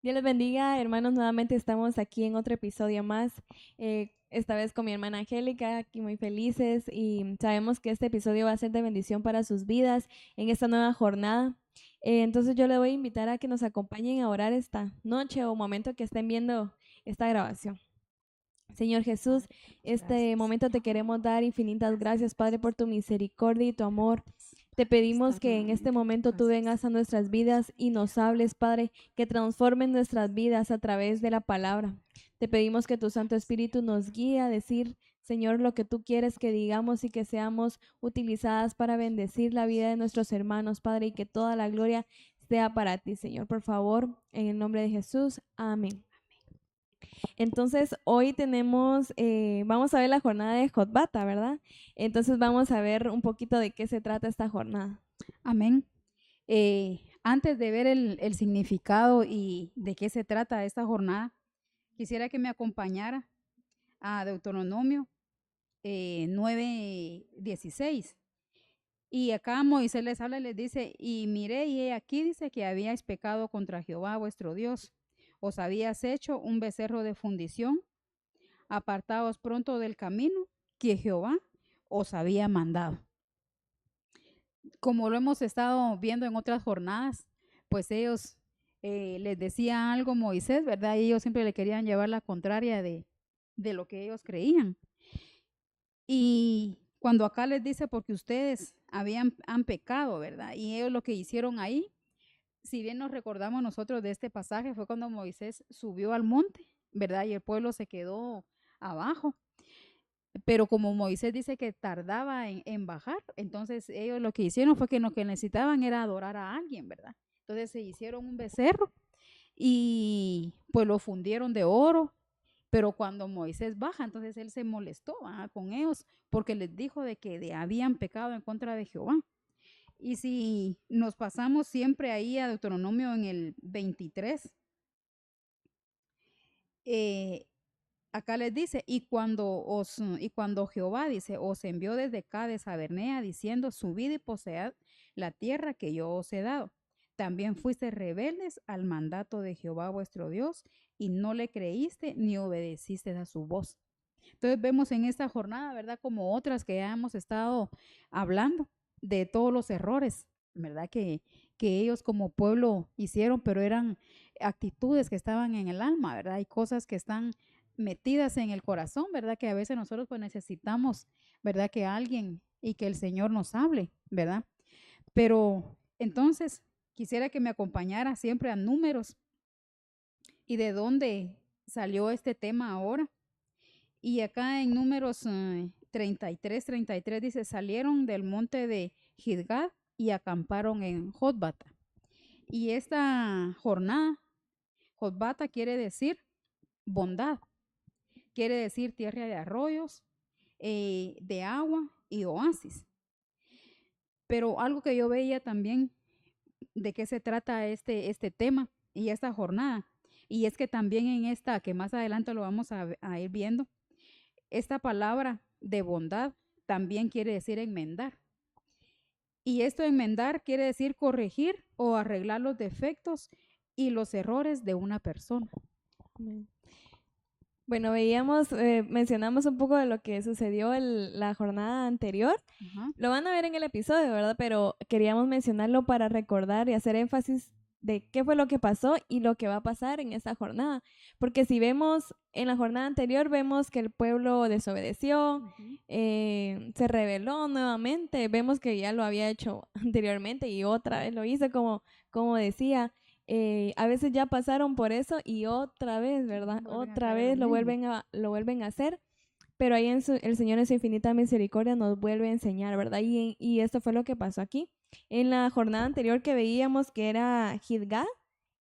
Dios les bendiga, hermanos. Nuevamente estamos aquí en otro episodio más. Esta vez con mi hermana Angélica, aquí muy felices y sabemos que este episodio va a ser de bendición para sus vidas en esta nueva jornada. Entonces yo le voy a invitar a que nos acompañen a orar esta noche o momento que estén viendo esta grabación. Señor Jesús, Padre, te damos este gracias. momento te queremos dar infinitas Gracias, gracias, Padre, por tu Jesús. misericordia y tu amor. Te Padre, pedimos estamos que en este nuevamente en tu momento tú presencia. vengas a nuestras Ponemos vidas en y ti, nos Jehová. hables, Padre, que transformen nuestras vidas a través de la palabra. Te pedimos que tu Santo Háblame, Señor. Espíritu nos guíe a decir, Señor, lo que tú quieres que digamos y que seamos utilizadas para bendecir la vida de nuestros hermanos, Padre, y que toda la gloria sea para ti, Señor. Por favor, en el nombre de Jesús. Amén. Entonces, hoy tenemos, vamos a ver la jornada de Jotbata, ¿verdad? Entonces, vamos a ver un poquito de qué se trata esta jornada. Amén. Antes de ver el significado y de qué se trata esta jornada, quisiera que me acompañara a Deuteronomio 9:16. Y acá Moisés les habla y les dice, y miré y he aquí dice que habíais pecado contra Jehová vuestro Dios. Os habías hecho un becerro de fundición, apartaos pronto del camino que Jehová os había mandado. Como lo hemos estado viendo en otras jornadas, pues ellos les decía algo Moisés, ¿verdad? Y ellos siempre le querían llevar la contraria de lo que ellos creían. Y cuando acá les dice, porque ustedes han pecado, ¿verdad? Y ellos lo que hicieron ahí, si bien nos recordamos nosotros de este pasaje, fue cuando Moisés subió al monte, ¿verdad? Y el pueblo se quedó abajo. Pero como Moisés dice que tardaba en bajar, entonces ellos lo que hicieron fue que lo que necesitaban era adorar a alguien, ¿verdad? Entonces se hicieron un becerro y pues lo fundieron de oro, pero cuando Moisés baja, entonces él se molestó con ellos porque les dijo de que habían pecado en contra de Jehová. Y si nos pasamos siempre ahí a Deuteronomio en el 23, eh, acá les dice, y cuando Jehová dice, os envió desde Cades a Bernea diciendo, subid y poseed la tierra que yo os he dado. También fuiste rebeldes al mandato de Jehová vuestro Dios y no le creíste ni obedeciste a su voz. Entonces vemos en esta jornada, ¿verdad? Como otras que ya hemos estado hablando de todos los errores, ¿verdad? Que ellos como pueblo hicieron, pero eran actitudes que estaban en el alma, ¿verdad? Hay cosas que están metidas en el corazón, ¿verdad? Que a veces nosotros pues necesitamos, ¿verdad? Que alguien y que el Señor nos hable, ¿verdad? Pero entonces quisiera que me acompañara siempre a Números y de dónde salió este tema ahora. Y acá en Números 33 dice, salieron del monte de Gilgad y acamparon en Jotbata. Y esta jornada, Jotbata quiere decir bondad, quiere decir tierra de arroyos, de agua y oasis. Pero algo que yo veía también de qué se trata este tema y esta jornada, y es que también en esta, que más adelante lo vamos a ir viendo, esta palabra de bondad también quiere decir enmendar. Y esto enmendar quiere decir corregir o arreglar los defectos y los errores de una persona. Bueno, mencionamos un poco de lo que sucedió la jornada anterior. Ajá. Lo van a ver en el episodio, ¿verdad? Pero queríamos mencionarlo para recordar y hacer énfasis de qué fue lo que pasó y lo que va a pasar en esta jornada. Porque si vemos en la jornada anterior, vemos que el pueblo desobedeció, Ujú. se rebeló nuevamente. Vemos que ya lo había hecho anteriormente y otra vez lo hizo, como decía. A veces ya pasaron por eso y otra vez, ¿verdad? Vuelven a Otra caer en lo vez mismo. lo vuelven a hacer, pero ahí el Señor en su infinita misericordia nos vuelve a enseñar, ¿verdad? Y esto fue lo que pasó aquí. En la jornada anterior que veíamos que era Gilgal,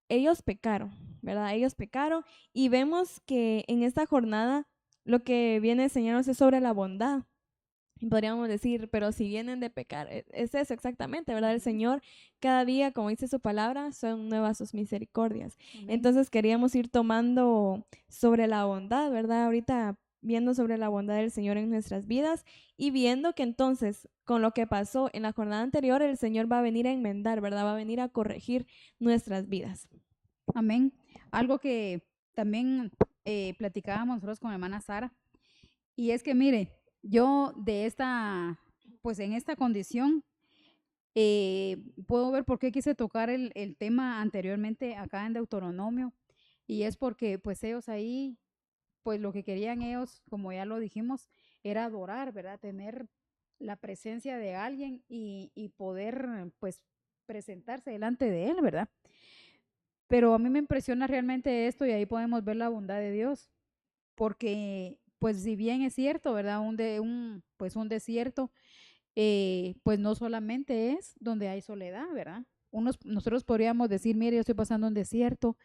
ellos pecaron, ¿verdad? Ellos pecaron y vemos que en esta jornada lo que viene a enseñarnos es sobre la bondad. Y podríamos decir, pero si vienen de pecar, es eso exactamente, ¿verdad? El Ujú. Señor, cada día, como dice su palabra, son nuevas sus misericordias. Amén. Entonces queríamos ir tomando sobre la bondad, ¿verdad? Ahorita viendo sobre la bondad del Señor en nuestras vidas y viendo que entonces, con lo que pasó en la jornada anterior, el Señor va a venir a enmendar, ¿verdad? Va a venir a corregir nuestras vidas. Amén. Algo que también platicábamos nosotros con la hermana Sara, y es que mire, yo de esta, pues en esta condición, puedo ver por qué quise tocar el tema anteriormente acá en Deuteronomio, y es porque pues ellos ahí, pues lo que querían ellos, como ya lo dijimos, era adorar, ¿verdad? Tener la presencia de alguien y poder pues presentarse delante de él, ¿verdad? Pero a mí me impresiona realmente esto y ahí podemos ver la bondad de Dios, porque pues si bien es cierto, ¿verdad? Pues un desierto, pues no solamente es donde hay soledad, ¿verdad? Nosotros podríamos decir, mire, yo estoy pasando un desierto,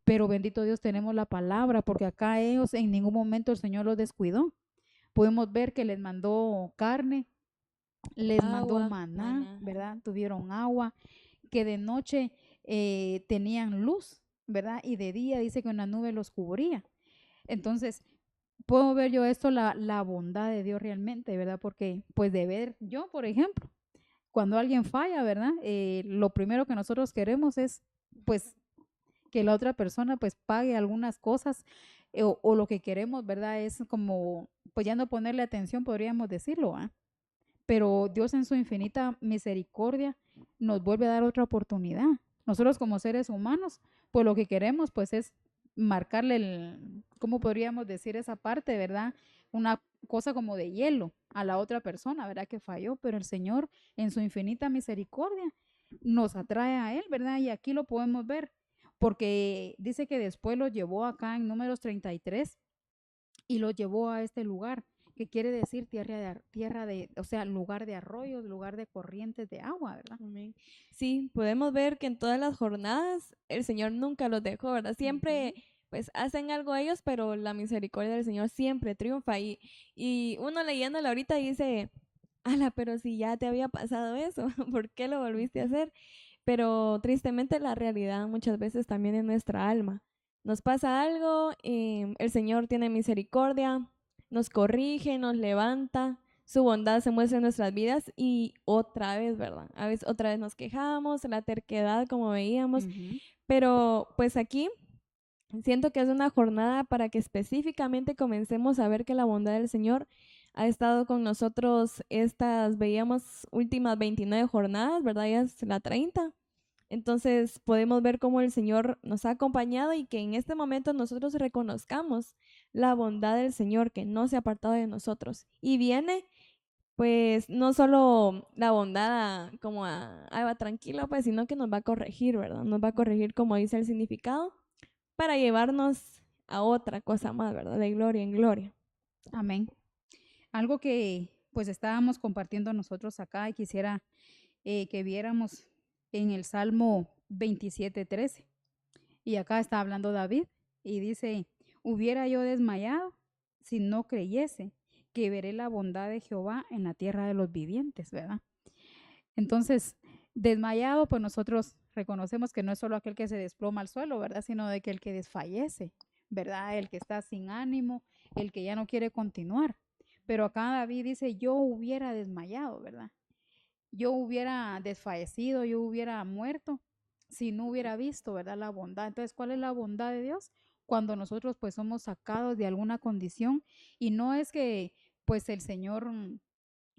pero bendito Dios tenemos la palabra, porque acá ellos en ningún momento el Señor los descuidó. Podemos ver que les mandó carne, les mandó Agua, maná, maná. ¿verdad? Tuvieron agua, que de noche tenían luz, ¿verdad? Y de día dice que una nube los cubría. Entonces, puedo ver yo esto, la bondad de Dios realmente, ¿verdad? Porque, pues, de ver, yo, por ejemplo, cuando alguien falla, ¿verdad? Lo primero que nosotros queremos es, pues, que la otra persona, pues, pague algunas cosas o lo que queremos, ¿verdad? Es como, pues, ya no ponerle atención, podríamos decirlo, ¿ah? Pero Dios en su infinita misericordia nos vuelve a dar otra oportunidad. Nosotros como seres humanos, pues lo que queremos pues es marcarle ¿cómo podríamos decir esa parte, verdad? Una cosa como de hielo a la otra persona, ¿verdad? Que falló, pero el Señor en su infinita misericordia nos atrae a Él, ¿verdad? Y aquí lo podemos ver, porque dice que después lo llevó acá en Números 33 y lo llevó a este lugar, que quiere decir o sea, lugar de arroyos, lugar de corrientes de agua, ¿verdad? Amén. Sí, podemos ver que en todas las jornadas el Señor nunca los dejó, ¿verdad? Siempre, Ujú. pues, hacen algo ellos, pero la misericordia del Señor siempre triunfa. Y uno leyéndola ahorita dice, ala, pero si ya te había pasado eso, ¿por qué lo volviste a Ujú. hacer? Pero tristemente la realidad muchas veces también es nuestra alma. Nos pasa algo, el Señor tiene misericordia, nos corrige, nos levanta, su bondad se muestra en nuestras vidas y otra vez, ¿verdad? A veces otra vez nos quejamos, la terquedad como veíamos, Ujú. pero pues aquí siento que es una jornada para que específicamente comencemos a ver que la bondad del Señor ha estado con nosotros estas, veíamos, últimas 29 jornadas, ¿verdad? Ya es la 30. Entonces podemos ver cómo el Señor nos ha acompañado y que en este momento nosotros reconozcamos la bondad del Señor que no se ha apartado de nosotros. Y viene, pues, no solo la bondad como "Ay, va tranquilo", pues, sino que nos va a corregir, ¿verdad? Nos va a corregir como dice el significado para llevarnos a otra cosa más, ¿verdad? De gloria en gloria. Amén. Algo que pues estábamos compartiendo nosotros acá y quisiera que viéramos en el Salmo 27:13. Y acá está hablando David y dice, hubiera yo desmayado si no creyese que veré la bondad de Jehová en la tierra de los vivientes, ¿verdad? Entonces, desmayado, pues nosotros reconocemos que no es solo aquel que se desploma al suelo, ¿verdad? Sino de que el que desfallece, ¿verdad? El que está sin ánimo, el que ya no quiere continuar. Pero acá David dice, yo hubiera desmayado, ¿verdad? Yo hubiera desfallecido, yo hubiera muerto si no hubiera visto, ¿verdad? La bondad. Entonces, ¿cuál es la bondad de Dios? Cuando nosotros pues somos sacados de alguna condición y no es que pues el Señor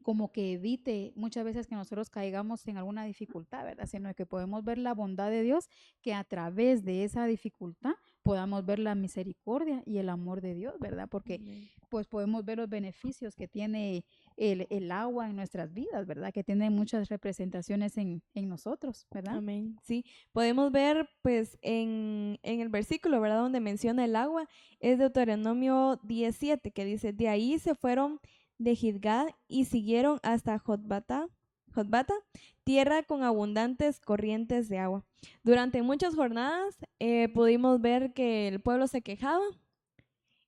como que evite muchas veces que nosotros caigamos en alguna dificultad, ¿verdad? Sino que podemos ver la bondad de Dios, que a través de esa dificultad podamos ver la misericordia y el amor de Dios, ¿verdad? Porque Amén. pues podemos ver los beneficios que tiene el agua en nuestras vidas, ¿verdad? Que tiene muchas representaciones en nosotros, ¿verdad? Amén. Sí, podemos ver pues en el versículo, ¿verdad? Donde menciona el agua, es Deuteronomio 17, que dice, de ahí se fueron de Gilgad y siguieron hasta Jotbata, tierra con abundantes corrientes de agua. Durante muchas jornadas pudimos ver que el pueblo se quejaba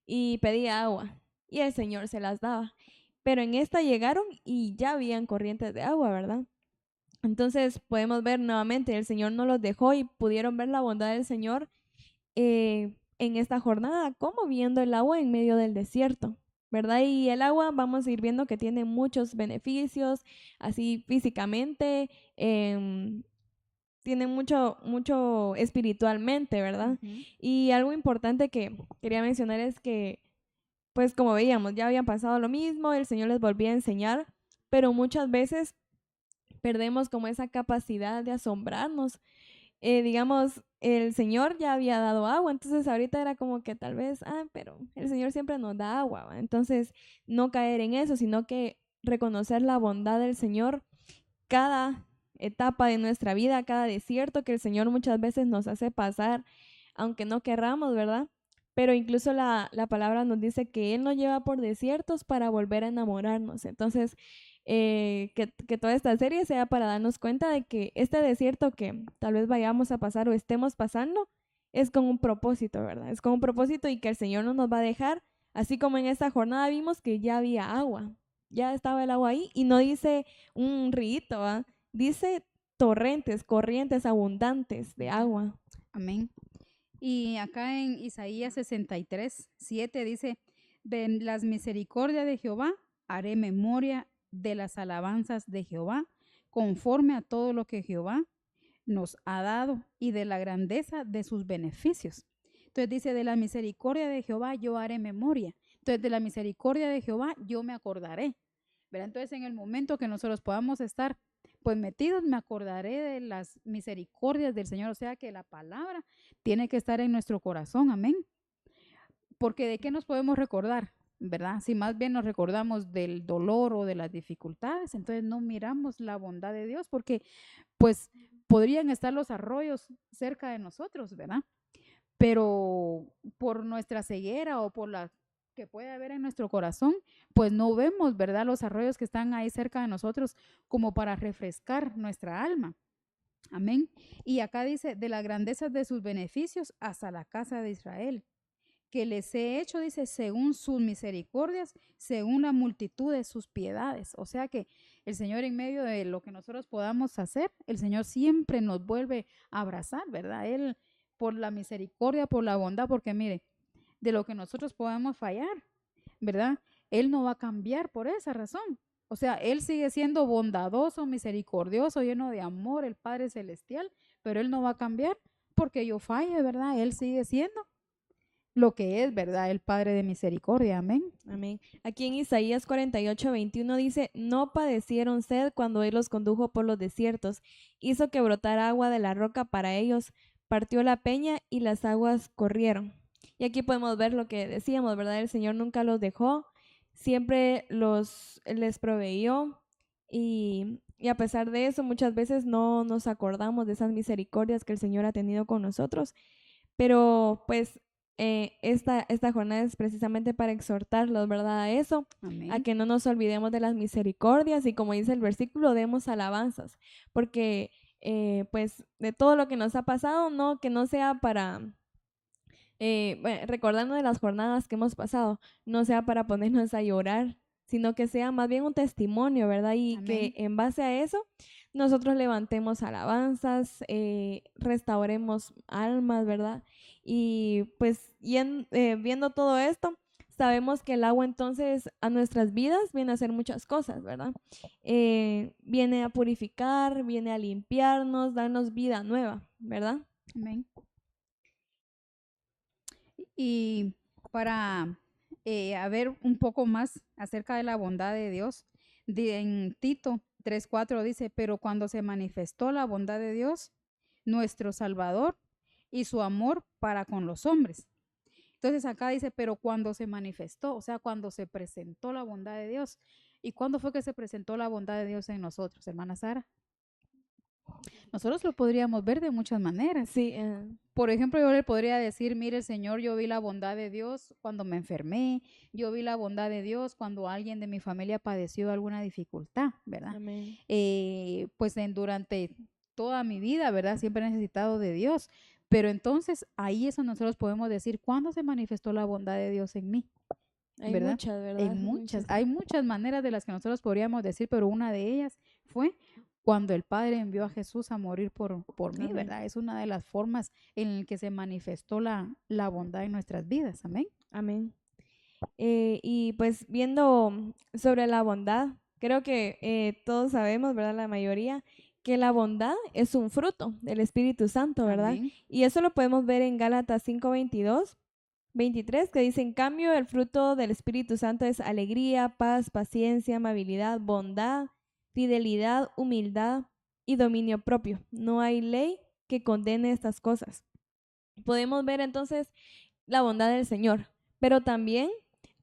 y pedía agua y el Señor se las daba. Pero en esta llegaron y ya habían corrientes de agua, ¿verdad? Entonces podemos ver nuevamente, el Señor no los dejó y pudieron ver la bondad del Señor en esta jornada, como viendo el agua en medio del desierto, ¿verdad? Y el agua vamos a ir viendo que tiene muchos beneficios, así físicamente, tienen mucho, mucho espiritualmente, ¿verdad? Ujú. Y algo importante que quería mencionar es que, pues como veíamos, ya habían pasado lo mismo, el Señor les volvía a enseñar, pero muchas veces perdemos como esa capacidad de asombrarnos. Digamos, el Señor ya había dado agua, entonces ahorita era como que tal vez, pero el Señor siempre nos da agua, ¿va? Entonces no caer en eso, sino que reconocer la bondad del Señor cada etapa de nuestra vida, cada desierto que el Señor muchas veces nos hace pasar, aunque no querramos, ¿verdad? Pero incluso la palabra nos dice que Él nos lleva por desiertos para volver a enamorarnos. Entonces, que toda esta serie sea para darnos cuenta de que este desierto que tal vez vayamos a pasar o estemos pasando es con un propósito, ¿verdad? Es con un propósito y que el Señor no nos va a dejar, así como en esta jornada vimos que ya había agua, ya estaba el agua ahí y no dice un rito, ¿va? Dice torrentes, corrientes abundantes de agua. Amén. Y acá en Isaías 63:7 dice, de las misericordias de Jehová haré memoria de las alabanzas de Jehová, conforme a todo lo que Jehová nos ha dado y de la grandeza de sus beneficios. Entonces dice, de la misericordia de Jehová yo haré memoria. Entonces, de la misericordia de Jehová yo me acordaré. ¿Verdad? Entonces, en el momento que nosotros podamos estar pues metidos, me acordaré de las misericordias del Señor. O sea que la palabra tiene que estar en nuestro corazón. Amén. Porque ¿de qué nos podemos recordar? ¿Verdad? Si más bien nos recordamos del dolor o de las dificultades, entonces no miramos la bondad de Dios porque pues podrían estar los arroyos cerca de nosotros, ¿verdad? Pero por nuestra ceguera o por la que puede haber en nuestro corazón, pues no vemos, ¿verdad? Los arroyos que están ahí cerca de nosotros como para refrescar nuestra alma. Amén. Y acá dice, de las grandezas de sus beneficios hasta la casa de Israel, que les he hecho, dice, según sus misericordias, según la multitud de sus piedades. O sea que el Señor en medio de lo que nosotros podamos hacer, el Señor siempre nos vuelve a abrazar, ¿verdad? Él por la misericordia, por la bondad, porque mire, de lo que nosotros podemos fallar, ¿verdad? Él no va a cambiar por esa razón. O sea, Él sigue siendo bondadoso, misericordioso, lleno de amor, el Padre Celestial, pero Él no va a cambiar porque yo falle, ¿verdad? Él sigue siendo lo que es, ¿verdad? El Padre de misericordia. Amén. Amén. Aquí en Isaías 48:21 dice, no padecieron sed cuando Él los condujo por los desiertos, hizo que brotara agua de la roca para ellos, partió la peña y las aguas corrieron. Y aquí podemos ver lo que decíamos, ¿verdad? El Señor nunca los dejó, siempre les proveyó y a pesar de eso muchas veces no nos acordamos de esas misericordias que el Señor ha tenido con nosotros, pero pues esta jornada es precisamente para exhortarlos, ¿verdad? A eso, a Amén. que no nos olvidemos de las misericordias y como dice el versículo, demos alabanzas, porque pues de todo lo que nos ha pasado, no, que no sea para, bueno, recordando de las jornadas que hemos pasado, no sea para ponernos a llorar, sino que sea más bien un testimonio, ¿verdad? Y que Amén. en base a eso nosotros levantemos alabanzas, restauremos almas, ¿verdad? Y pues viendo todo esto, sabemos que el agua entonces a nuestras vidas viene a hacer muchas cosas, ¿verdad? Viene a purificar, viene a limpiarnos, darnos vida nueva, ¿verdad? Amén. Y para ver un poco más acerca de la bondad de Dios, en Tito 3:4 dice, pero cuando se manifestó la bondad de Dios, nuestro Salvador, y su amor para con los hombres. Entonces acá dice, pero cuando se manifestó, o sea, cuando se presentó la bondad de Dios. ¿Y cuándo fue que se presentó la bondad de Dios en nosotros, hermana Sara? Nosotros lo podríamos ver de muchas maneras. Sí, Por ejemplo, yo le podría decir, mire, Señor, yo vi la bondad de Dios cuando me enfermé, yo vi la bondad de Dios cuando alguien de mi familia padeció alguna dificultad, ¿verdad? amén. Pues durante toda mi vida, ¿verdad? Siempre he necesitado de Dios. Pero entonces ahí eso nosotros podemos decir, ¿cuándo se manifestó la bondad de Dios en mí? Hay ¿Verdad? muchas, ¿verdad? En muchas, Muchas. hay muchas maneras de las que nosotros podríamos decir, pero una de ellas fue cuando el Padre envió a Jesús a morir por mí, Amén. ¿verdad? Es una de las formas en la que se manifestó la bondad en nuestras vidas, amén. Amén. Y pues viendo sobre la bondad, creo que todos sabemos, ¿verdad? La mayoría, que la bondad es un fruto del Espíritu Santo, ¿verdad? Amén. Y eso lo podemos ver en Gálatas 5:22, 23, que dice, en cambio, el fruto del Espíritu Santo es alegría, paz, paciencia, amabilidad, bondad, fidelidad, humildad y dominio propio. No hay ley que condene estas cosas. Podemos ver entonces la bondad del Señor, pero también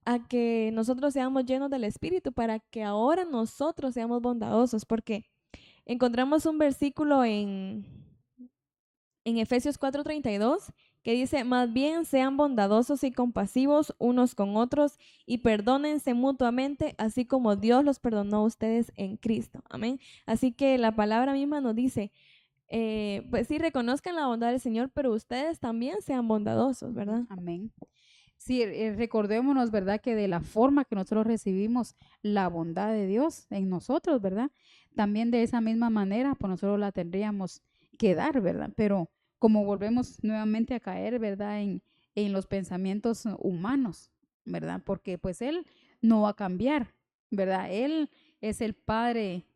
a que nosotros seamos llenos del Espíritu para que ahora nosotros seamos bondadosos, porque encontramos un versículo en Efesios 4:32 que dice, más bien sean bondadosos y compasivos unos con otros y perdónense mutuamente, así como Dios los perdonó a ustedes en Cristo. Amén. Así que la palabra misma nos dice, pues sí, reconozcan la bondad del Señor, pero ustedes también sean bondadosos, ¿verdad? Amén. Sí, recordémonos, ¿verdad? Que de la forma que nosotros recibimos la bondad de Dios en nosotros, ¿verdad? También de esa misma manera, pues nosotros la tendríamos que dar, ¿verdad? Pero como volvemos nuevamente a caer, ¿verdad? En los pensamientos humanos, ¿verdad? Porque pues Él no va a cambiar, ¿verdad? Él es el Padre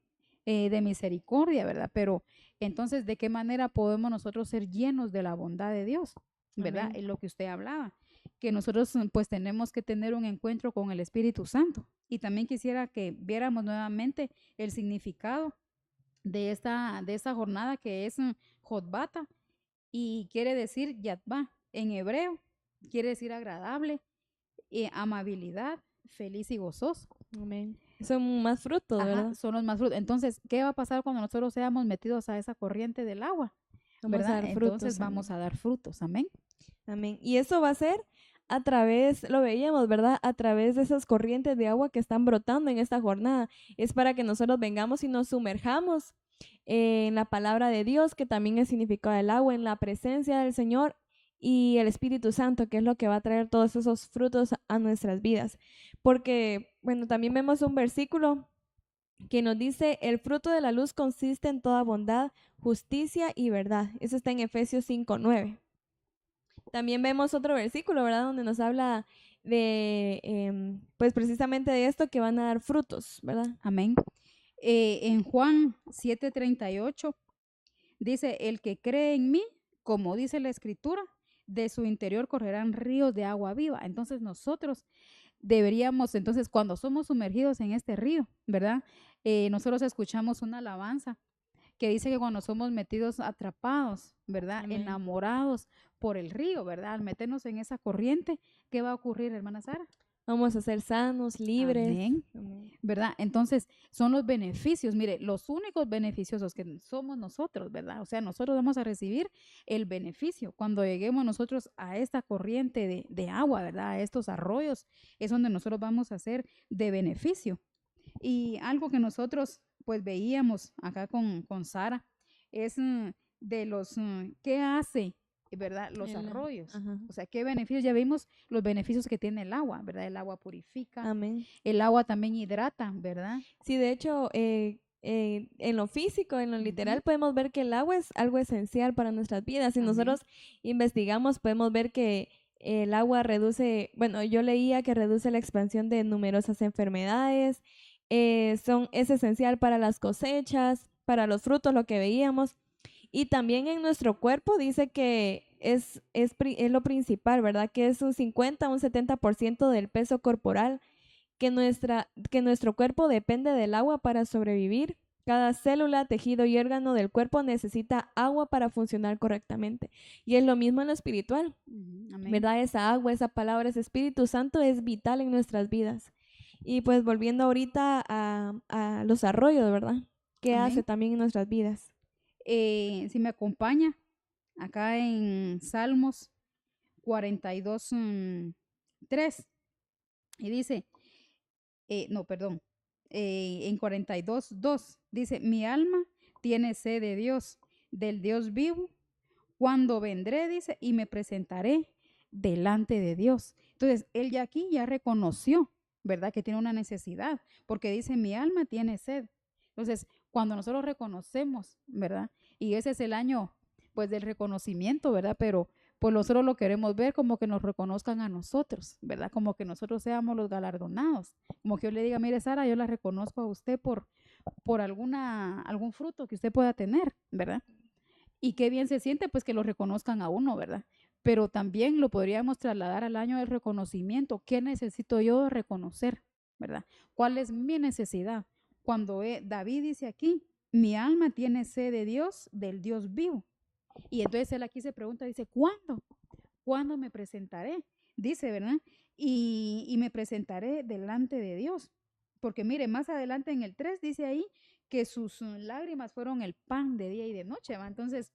de misericordia, ¿verdad? Pero entonces, ¿de qué manera podemos nosotros ser llenos de la bondad de Dios? ¿Verdad? Amén. Es lo que usted hablaba, que nosotros pues tenemos que tener un encuentro con el Espíritu Santo. Y también quisiera que viéramos nuevamente el significado de esta jornada que es Jotbata y quiere decir Yatba en hebreo, quiere decir agradable, amabilidad, feliz y gozoso. Amén. Son más frutos, Ajá, ¿verdad? son los más frutos. Entonces, ¿qué va a pasar cuando nosotros seamos metidos a esa corriente del agua? Vamos a ¿Verdad? dar Entonces frutos, vamos amén. a dar frutos. Amén. Amén. Y eso va a ser a través, lo veíamos, ¿verdad? A través de esas corrientes de agua que están brotando en esta jornada. Es para que nosotros vengamos y nos sumerjamos en la palabra de Dios, que también es significado del agua, en la presencia del Señor y el Espíritu Santo, que es lo que va a traer todos esos frutos a nuestras vidas. Porque, bueno, también vemos un versículo que nos dice, el fruto de la luz consiste en toda bondad, justicia y verdad. Eso está en Efesios 5:9. También vemos otro versículo, ¿verdad? Donde nos habla de, pues precisamente de esto, que van a dar frutos, ¿verdad? Amén. En Juan 7:38 dice, el que cree en mí, como dice la escritura, de su interior correrán ríos de agua viva. Entonces nosotros deberíamos, entonces cuando somos sumergidos en este río, ¿verdad? Nosotros escuchamos una alabanza que dice que cuando somos metidos, atrapados, ¿verdad? Amén. Enamorados por el río, ¿verdad? Al meternos en esa corriente, ¿qué va a ocurrir, hermana Sara? Vamos a ser sanos, libres. Amén. Amén. ¿Verdad? Entonces, son los beneficios, mire, los únicos beneficiosos que somos nosotros, ¿verdad? O sea, nosotros vamos a recibir el beneficio cuando lleguemos nosotros a esta corriente de agua, ¿verdad? A estos arroyos, es donde nosotros vamos a ser de beneficio. Y algo que nosotros pues veíamos acá con Sara es de los, ¿qué hace, verdad? Los arroyos. Ajá. O sea, ¿qué beneficios? Ya vimos los beneficios que tiene el agua, ¿verdad? El agua purifica, Amén. el agua también hidrata, ¿verdad? Sí, de hecho, en lo físico, en lo Ujú. literal, podemos ver que el agua es algo esencial para nuestras vidas. Si Amén. nosotros investigamos, podemos ver que el agua reduce, bueno, yo leía que reduce la expansión de numerosas enfermedades, es esencial para las cosechas, para los frutos, lo que veíamos. Y también en nuestro cuerpo dice que es lo principal, ¿verdad? Que es un 50, un 70% del peso corporal, que nuestro cuerpo depende del agua para sobrevivir. Cada célula, tejido y órgano del cuerpo necesita agua para funcionar correctamente. Y es lo mismo en lo espiritual, Ujú. Amén. ¿verdad? Esa agua, esa palabra, ese Espíritu Santo es vital en nuestras vidas. Y pues volviendo ahorita a los arroyos, ¿verdad? ¿Qué hace Amén. también en nuestras vidas? Si me acompaña acá en Salmos 42, 3, y dice, no, perdón, en 42, 2, dice, mi alma tiene sed de Dios, del Dios vivo. Cuando vendré, dice, y me presentaré delante de Dios. Entonces, él ya aquí ya reconoció, ¿verdad? Que tiene una necesidad, porque dice, mi alma tiene sed. Entonces, cuando nosotros reconocemos, ¿verdad? Y ese es el año, pues, del reconocimiento, ¿verdad? Pero, pues, nosotros lo queremos ver como que nos reconozcan a nosotros, ¿verdad? Como que nosotros seamos los galardonados. Como que yo le diga, mire, Sara, yo la reconozco a usted por algún fruto que usted pueda tener, ¿verdad? Y qué bien se siente, pues que lo reconozcan a uno, ¿verdad? Pero también lo podríamos trasladar al año del reconocimiento. ¿Qué necesito yo reconocer, verdad? ¿Cuál es mi necesidad? Cuando David dice aquí, mi alma tiene sed de Dios, del Dios vivo. Y entonces él aquí se pregunta, dice, ¿cuándo? ¿Cuándo me presentaré? Dice, ¿verdad? Y me presentaré delante de Dios. Porque mire, más adelante en el 3 dice ahí que sus lágrimas fueron el pan de día y de noche, ¿va? Entonces,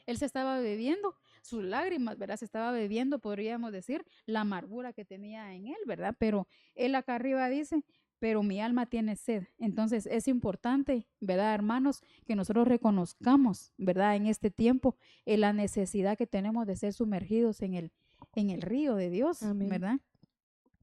él se estaba bebiendo sus lágrimas, ¿verdad? Se estaba bebiendo, podríamos decir, la amargura que tenía en él, ¿verdad? Pero él acá arriba dice, pero mi alma tiene sed. Entonces es importante, ¿verdad, hermanos? Que nosotros reconozcamos, ¿verdad? En este tiempo, la necesidad que tenemos de ser sumergidos en el río de Dios, Amén. ¿verdad?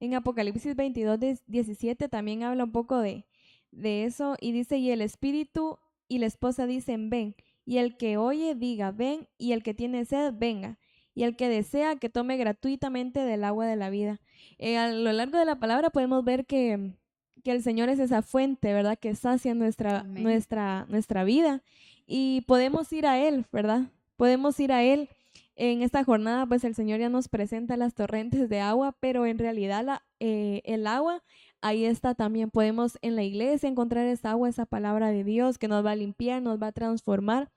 En Apocalipsis 22, 17 también habla un poco de eso y dice, y el espíritu y la esposa dicen, ven, y el que oye diga, ven, y el que tiene sed, venga, y el que desea que tome gratuitamente del agua de la vida. A lo largo de la palabra podemos ver que el Señor es esa fuente, ¿verdad? Que sacia Amén. nuestra vida y podemos ir a Él, ¿verdad? Podemos ir a Él. En esta jornada, pues el Señor ya nos presenta las torrentes de agua, pero en realidad el agua, ahí está también. Podemos en la iglesia encontrar esa agua, esa palabra de Dios que nos va a limpiar, nos va a transformar.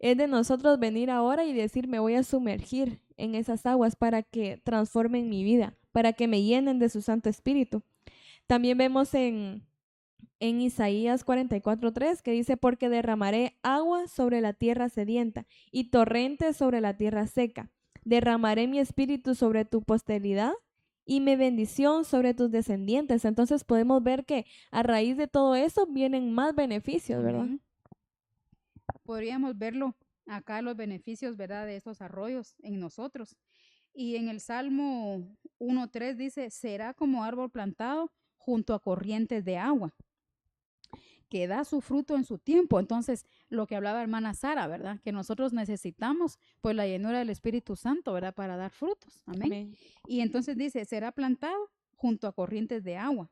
Es de nosotros venir ahora y decir, me voy a sumergir en esas aguas para que transformen mi vida, para que me llenen de su Santo Espíritu. También vemos en Isaías 44:3 que dice, porque derramaré agua sobre la tierra sedienta y torrentes sobre la tierra seca. Derramaré mi espíritu sobre tu posteridad y mi bendición sobre tus descendientes. Entonces podemos ver que a raíz de todo eso vienen más beneficios, ¿verdad? Amén. Podríamos verlo acá, los beneficios, ¿verdad? De estos arroyos en nosotros. Y en el Salmo 1:3 dice, será como árbol plantado junto a corrientes de agua, que da su fruto en su tiempo. Entonces, lo que hablaba hermana Sara, ¿verdad? Que nosotros necesitamos pues la llenura del Espíritu Santo, ¿verdad? Para dar frutos. Amén. Amén. Y entonces dice, será plantado junto a corrientes de agua,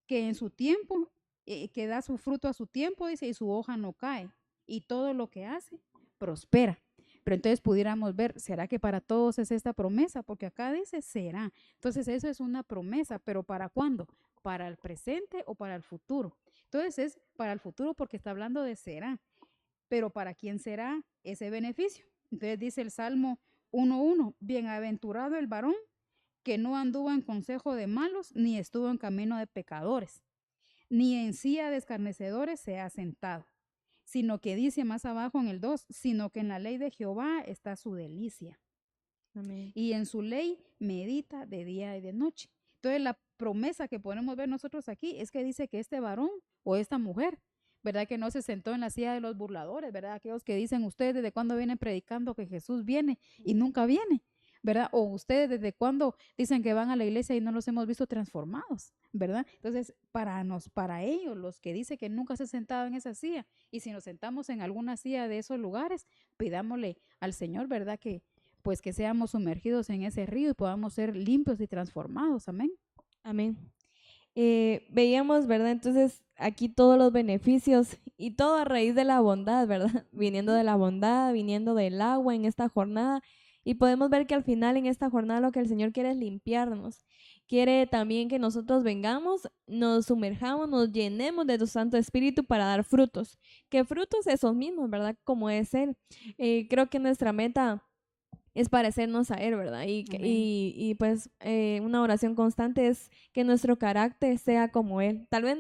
que en su tiempo, que da su fruto a su tiempo, dice, y su hoja no cae. Y todo lo que hace, prospera. Pero entonces pudiéramos ver, ¿será que para todos es esta promesa? Porque acá dice será. Entonces eso es una promesa, pero ¿para cuándo? ¿Para el presente o para el futuro? Entonces es para el futuro porque está hablando de será. Pero ¿para quién será ese beneficio? Entonces dice el Salmo 1:1, bienaventurado el varón que no anduvo en consejo de malos, ni estuvo en camino de pecadores, ni en silla de escarnecedores se ha sentado, sino que dice más abajo en el 2, sino que en la ley de Jehová está su delicia, Amén. y en su ley medita de día y de noche. Entonces la promesa que podemos ver nosotros aquí es que dice que este varón o esta mujer, ¿verdad? Que no se sentó en la silla de los burladores, ¿verdad? Aquellos que dicen ustedes desde cuándo vienen predicando que Jesús viene y nunca viene, ¿verdad? O ustedes desde cuándo dicen que van a la iglesia y no los hemos visto transformados, ¿verdad? Entonces, para ellos, los que dicen que nunca se han sentado en esa silla, y si nos sentamos en alguna silla de esos lugares, pidámosle al Señor, ¿verdad? Que pues que seamos sumergidos en ese río y podamos ser limpios y transformados. Amén. Amén. Veíamos, ¿verdad? Entonces aquí todos los beneficios y todo a raíz de la bondad, ¿verdad? Viniendo de la bondad, viniendo del agua en esta jornada. Y podemos ver que al final en esta jornada lo que el Señor quiere es limpiarnos. Quiere también que nosotros vengamos, nos sumerjamos, nos llenemos de tu Santo Espíritu para dar frutos. ¿Qué frutos? Esos mismos, ¿verdad? Como es Él. Creo que nuestra meta es parecernos a Él, ¿verdad? Amén. Y pues una oración constante es que nuestro carácter sea como Él. Tal vez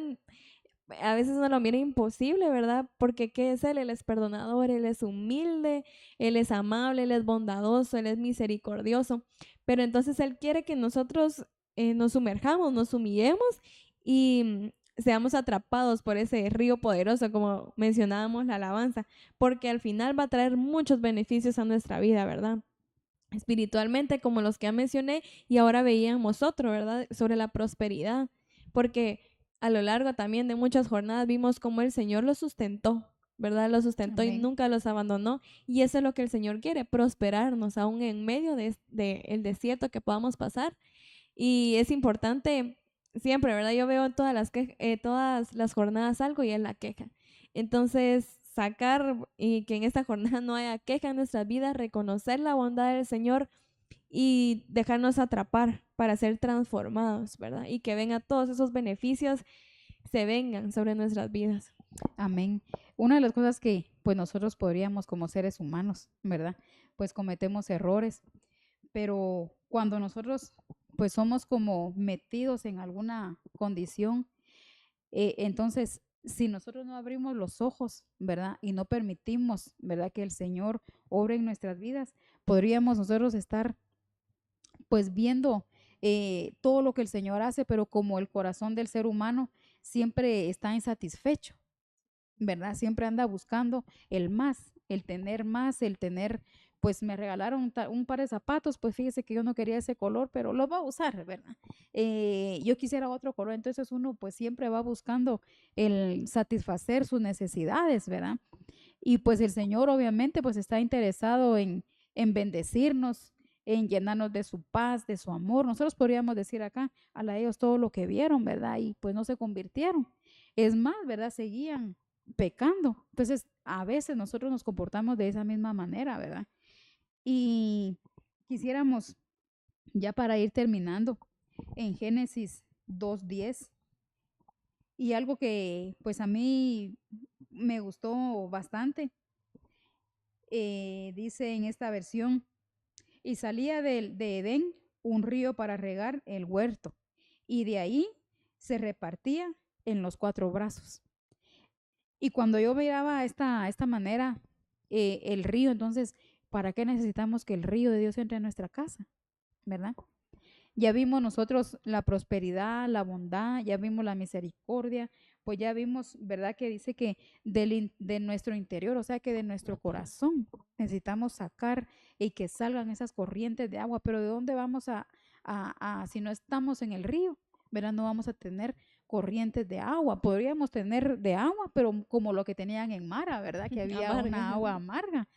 a veces uno lo mira imposible, ¿verdad? Porque ¿qué es Él? Él es perdonador, Él es humilde, Él es amable, Él es bondadoso, Él es misericordioso. Pero entonces Él quiere que nosotros nos sumerjamos, nos humillemos y seamos atrapados por ese río poderoso, como mencionábamos la alabanza, porque al final va a traer muchos beneficios a nuestra vida, ¿verdad? Espiritualmente como los que ya mencioné y ahora veíamos otro, ¿verdad? Sobre la prosperidad, porque a lo largo también de muchas jornadas vimos cómo el Señor los sustentó, ¿verdad? Los sustentó y Amén. nunca los abandonó y eso es lo que el Señor quiere, prosperarnos aún en medio de el desierto que podamos pasar y es importante siempre, ¿verdad? Yo veo en todas las jornadas algo y es la queja. Entonces, sacar y que en esta jornada no haya queja en nuestras vidas, reconocer la bondad del Señor y dejarnos atrapar para ser transformados, ¿verdad? Y que vengan todos esos beneficios, se vengan sobre nuestras vidas. Amén. Una de las cosas que pues nosotros podríamos como seres humanos, ¿verdad? Pues cometemos errores, pero cuando nosotros pues somos como metidos en alguna condición, entonces si nosotros no abrimos los ojos, ¿verdad? Y no permitimos, ¿verdad? Que el Señor obre en nuestras vidas, podríamos nosotros estar pues viendo todo lo que el Señor hace, pero como el corazón del ser humano siempre está insatisfecho, ¿verdad? Siempre anda buscando el tener, pues me regalaron un par de zapatos, pues fíjese que yo no quería ese color, pero lo va a usar, ¿verdad? Yo quisiera otro color, entonces uno pues siempre va buscando el satisfacer sus necesidades, ¿verdad? Y pues el Señor obviamente pues está interesado en bendecirnos, en llenarnos de su paz, de su amor. Nosotros podríamos decir acá a ellos todo lo que vieron, ¿verdad? Y pues no se convirtieron. Es más, ¿verdad? Seguían pecando. Entonces, a veces nosotros nos comportamos de esa misma manera, ¿verdad? Y quisiéramos, ya para ir terminando, en Génesis 2:10, y algo que pues a mí me gustó bastante, dice en esta versión, y salía de Edén un río para regar el huerto, y de ahí se repartía en los 4 brazos. Y cuando yo miraba esta manera, el río, entonces, ¿para qué necesitamos que el río de Dios entre a nuestra casa? ¿Verdad? Ya vimos nosotros la prosperidad, la bondad, ya vimos la misericordia, pues ya vimos, ¿verdad? Que dice que de nuestro interior, o sea que de nuestro corazón, necesitamos sacar y que salgan esas corrientes de agua, pero ¿de dónde vamos si no estamos en el río? ¿Verdad? No vamos a tener corrientes de agua, podríamos tener de agua, pero como lo que tenían en Mara, ¿verdad? Que había una Amarga. agua amarga.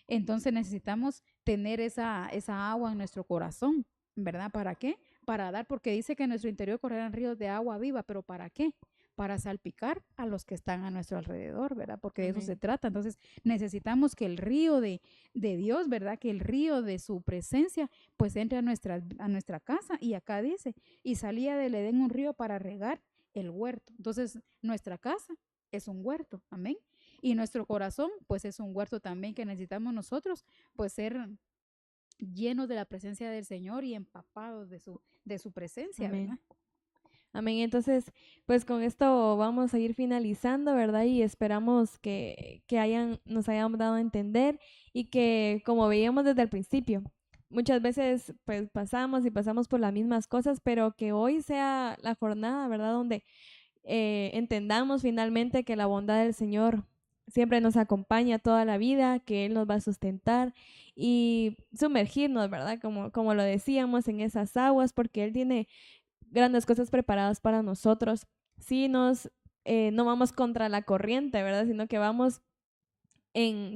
Entonces necesitamos tener esa agua en nuestro corazón, ¿verdad? ¿Para qué? Para dar, porque dice que en nuestro interior correrán ríos de agua viva, pero ¿para qué? Para salpicar a los que están a nuestro alrededor, ¿verdad? Porque de eso se Amén. trata. Entonces necesitamos que el río de Dios, ¿verdad? Que el río de su presencia, pues entre a nuestra casa. Y acá dice, y salía del Edén un río para regar el huerto. Entonces nuestra casa es un huerto, amén. Y nuestro corazón, pues es un huerto también que necesitamos nosotros, pues ser llenos de la presencia del Señor y empapados de su presencia, Amén. ¿verdad? Amén. Entonces, pues con esto vamos a ir finalizando, ¿verdad? Y esperamos que nos hayan dado a entender y que, como veíamos desde el principio, muchas veces pues pasamos y pasamos por las mismas cosas, pero que hoy sea la jornada, ¿verdad? Donde entendamos finalmente que la bondad del Señor siempre nos acompaña toda la vida, que Él nos va a sustentar y sumergirnos, ¿verdad? Como lo decíamos, en esas aguas, porque Él tiene grandes cosas preparadas para nosotros. Si no vamos contra la corriente, ¿verdad? Sino que vamos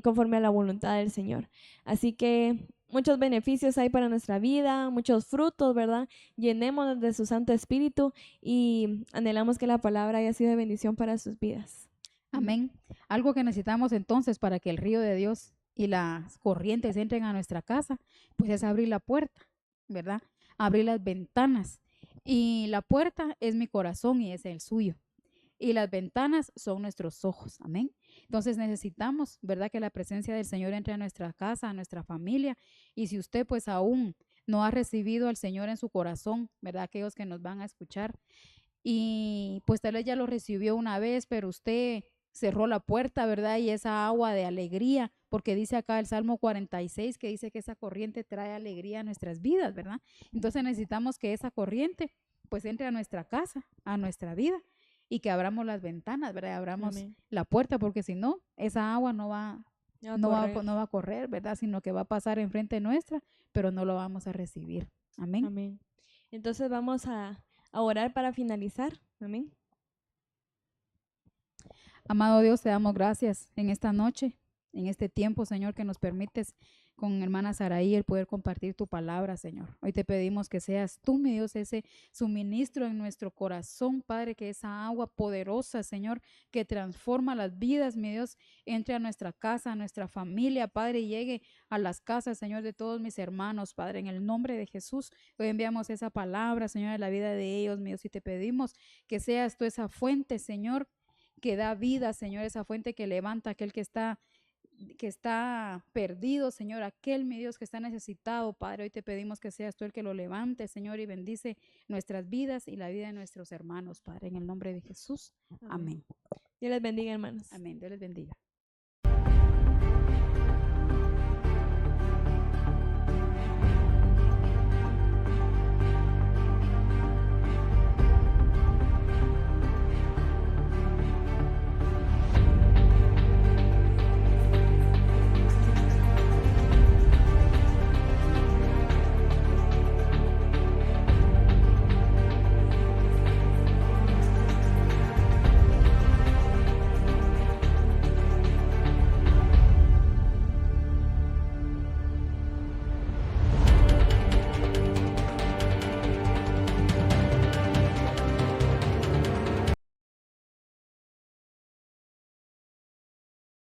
conforme a la voluntad del Señor. Así que muchos beneficios hay para nuestra vida, muchos frutos, ¿verdad? Llenémonos de su Santo Espíritu y anhelamos que la palabra haya sido de bendición para sus vidas. Amén. Algo que necesitamos entonces para que el río de Dios y las corrientes entren a nuestra casa, pues es abrir la puerta, ¿verdad? Abrir las ventanas. Y la puerta es mi corazón y es el suyo. Y las ventanas son nuestros ojos. Amén. Entonces necesitamos, ¿verdad? Que la presencia del Señor entre a nuestra casa, a nuestra familia. Y si usted pues aún no ha recibido al Señor en su corazón, ¿verdad? Aquellos que nos van a escuchar. Y pues tal vez ya lo recibió una vez, pero usted cerró la puerta, ¿verdad? Y esa agua de alegría, porque dice acá el Salmo 46 que dice que esa corriente trae alegría a nuestras vidas, ¿verdad? Entonces necesitamos que esa corriente pues entre a nuestra casa, a nuestra vida y que abramos las ventanas, ¿verdad? Abramos Amén. la puerta porque si no, esa agua no va, A no va, correr. no va a correr, ¿verdad? Sino que va a pasar enfrente nuestra, pero no lo vamos a recibir. Amén. Amén. Entonces vamos a orar para finalizar. Amén. Amado Dios, te damos gracias en esta noche, en este tiempo, Señor, que nos permites con hermana Saraí el poder compartir tu palabra, Señor. Hoy te pedimos que seas tú, mi Dios, ese suministro en nuestro corazón, Padre, que esa agua poderosa, Señor, que transforma las vidas, mi Dios, entre a nuestra casa, a nuestra familia, Padre, y llegue a las casas, Señor, de todos mis hermanos, Padre, en el nombre de Jesús. Hoy enviamos esa palabra, Señor, en la vida de ellos, mi Dios, y te pedimos que seas tú esa fuente, Señor, que da vida, Señor, esa fuente que levanta a aquel que está perdido, Señor, aquel, mi Dios, que está necesitado, Padre. Hoy te pedimos que seas tú el que lo levante, Señor, y bendice nuestras vidas y la vida de nuestros hermanos, Padre, en el nombre de Jesús. Amén. Amén. Dios les bendiga, hermanos. Amén. Dios les bendiga.